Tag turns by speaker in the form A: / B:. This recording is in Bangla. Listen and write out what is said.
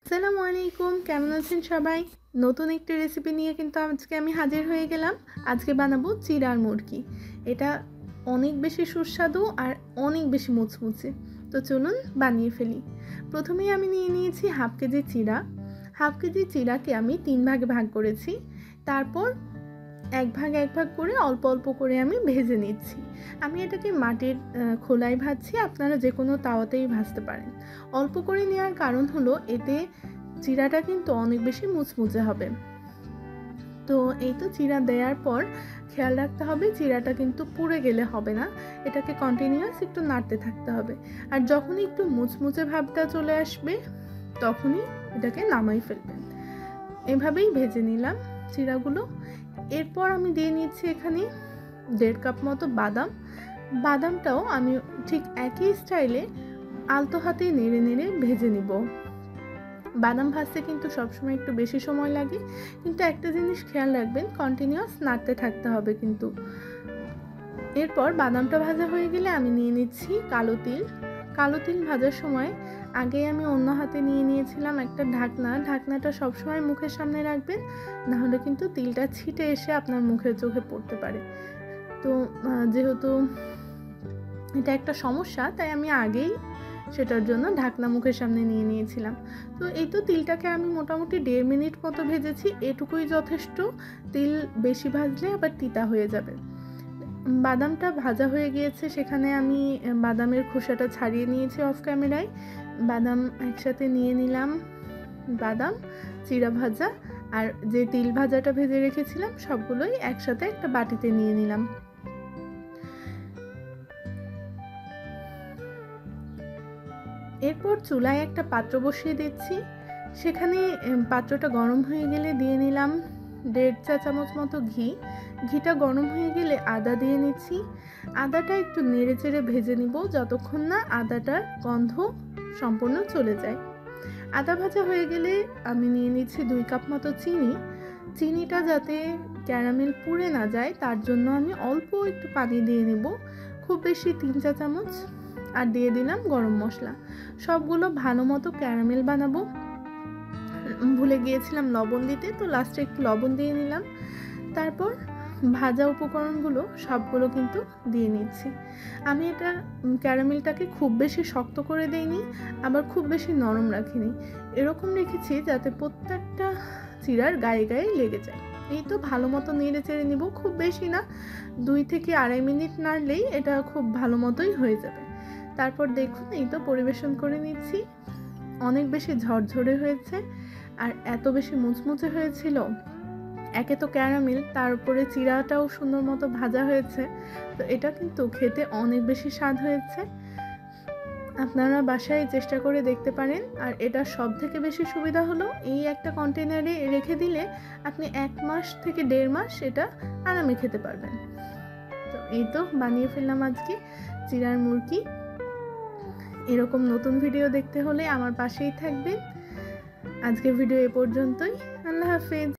A: আসসালামু আলাইকুম, কেমন আছেন সবাই? নতুন একটি রেসিপি নিয়ে কিন্তু আজকে আমি হাজির হয়ে গেলাম। আজকে বানাবো চিড়ার মুরগি। এটা অনেক বেশি সুস্বাদু আর অনেক বেশি মুচমুচে। তো চলুন বানিয়ে ফেলি। প্রথমেই আমি নিয়ে নিয়েছি হাফ কেজি চিড়া। হাফ কেজি চিড়াকে আমি 3 ভাগে ভাগ করেছি। তারপর এক ভাগ করে অল্প অল্প করে আমি ভেজে নিচ্ছি। আমি এটাকে মাটির খোলায় ভাজছি, আপনারা যে কোনো তাওয়াতেই ভাজতে পারেন। অল্প করে নেওয়ার কারণ হলো এতে চিড়াটা কিন্তু অনেক বেশি মুচমুচে হবে। তো এই তো চিড়া দেওয়ার পর খেয়াল রাখতে হবে চিড়াটা কিন্তু পুড়ে গেলে হবে না, এটাকে কন্টিনিউয়াস একটু নাড়তে থাকতে হবে। আর যখনই একটু মুচমুচে ভাবটা চলে আসবে তখনই এটাকে নামাই ফেলবেন। এভাবেই ভেজে নিলাম চিড়াগুলো। এরপর আমি দিয়ে নিচ্ছি এখানে 1.5 কাপ মতো বাদাম। বাদামটাও আমি ঠিক একই স্টাইলে আলতো হাতে নেড়ে নেড়ে ভেজে নিব। বাদাম ভাজতে কিন্তু সবসময় একটু বেশি সময় লাগে, কিন্তু একটা জিনিস খেয়াল রাখবেন, কন্টিনিউয়াস নাড়তে থাকতে হবে কিন্তু। এরপর বাদামটা ভাজা হয়ে গেলে আমি নিয়ে নিচ্ছি কালো তিল। কালো তিল ভাজার সময় আগে আমি অন্য হাতে নিয়ে নিয়েছিলাম একটা ঢাকনাটা সবসময় মুখের সামনে রাখবেন, নাহলে কিন্তু তিলটা ছিটে এসে আপনার মুখে চোখে পড়তে পারে। তো যেহেতু এটা একটা সমস্যা, তাই আমি আগেই সেটার জন্য ঢাকনা মুখের সামনে নিয়ে নিয়েছিলাম। তো এই তো তিলটাকে আমি মোটামুটি 1.5 মিনিট মতো ভেজেছি, এটুকুই যথেষ্ট। তিল বেশি ভাজলে আবার তিতা হয়ে যাবে। বাদামটা ভাজা হয়ে গিয়েছে, সেখানে আমি বাদামের খোসাটা ছাড়িয়ে নিয়েছি অফ ক্যামেরায়। বাদাম একসাথে নিয়ে নিলাম, বাদাম, চিড়া ভাজা আর যে তিল ভাজাটা ভেজে রেখেছিলাম সবগুলোই একসাথে একটা বাটিতে নিয়ে নিলাম। এরপর চুলায় একটা পাত্র বসিয়ে দিচ্ছি, সেখানে পাত্রটা গরম হয়ে গেলে দিয়ে নিলাম 1.5 চা চামচ মতো ঘি। ঘিটা গরম হয়ে গেলে আদা দিয়ে নিচ্ছি। আদাটা একটু নেড়ে চেড়ে ভেজে নিব যতক্ষণ না আদাটার গন্ধ সম্পূর্ণ চলে যায়। আদা ভাজা হয়ে গেলে আমি নিয়ে নিচ্ছি 2 কাপ মতো চিনি। চিনিটা যাতে ক্যারামেল পুড়ে না যায় তার জন্য আমি অল্প একটু পানি দিয়ে নেব, খুব বেশি 3 চা চামচ। আর দিয়ে দিলাম গরম মশলা। সবগুলো ভালো মতো ক্যারামেল বানাবো। ভুলে গিয়েছিলাম লবণ দিতে, তো লাস্টে একটু লবণ দিয়ে নিলাম। তারপর ভাজা উপকরণগুলো সবগুলো কিন্তু দিয়ে নিচ্ছি। আমি এটা ক্যারামেলটাকে খুব বেশি শক্ত করে দেইনি, আবার খুব বেশি নরম রাখিনি, এরকম রেখেছি যাতে প্রত্যেকটা চিড়ার গায়ে গায়ে লেগে যায়। এই তো ভালো মতো নেড়ে চেড়ে নিব, খুব বেশি না, 2 থেকে 2.5 মিনিট নাড়লেই এটা খুব ভালো মতোই হয়ে যাবে। তারপর দেখুন এই তো পরিবেশন করে নিচ্ছি। অনেক বেশি ঝরঝরে হয়েছে আর এত বেশি মুচমুচে হয়েছিল। একে তো ক্যারামেল, তার উপরে চিড়াটাও সুন্দর মতো ভাজা হয়েছে, তো এটা কিন্তু খেতে অনেক বেশি স্বাদ হয়েছে। আপনারা বাসায় চেষ্টা করে দেখতে পারেন। আর এটা সব থেকে বেশি সুবিধা হলো এই একটা কন্টেনারে রেখে দিলে আপনি 1 মাস থেকে 1.5 মাস এটা আরামে খেতে পারবেন। তো এই তো বানিয়ে ফেললাম আজকে চিড়ার মুরগি। এরকম নতুন ভিডিও দেখতে হলে আমার পাশেই থাকবেন। আজকের ভিডিও এ পর্যন্তই। আল্লাহ হাফেজ।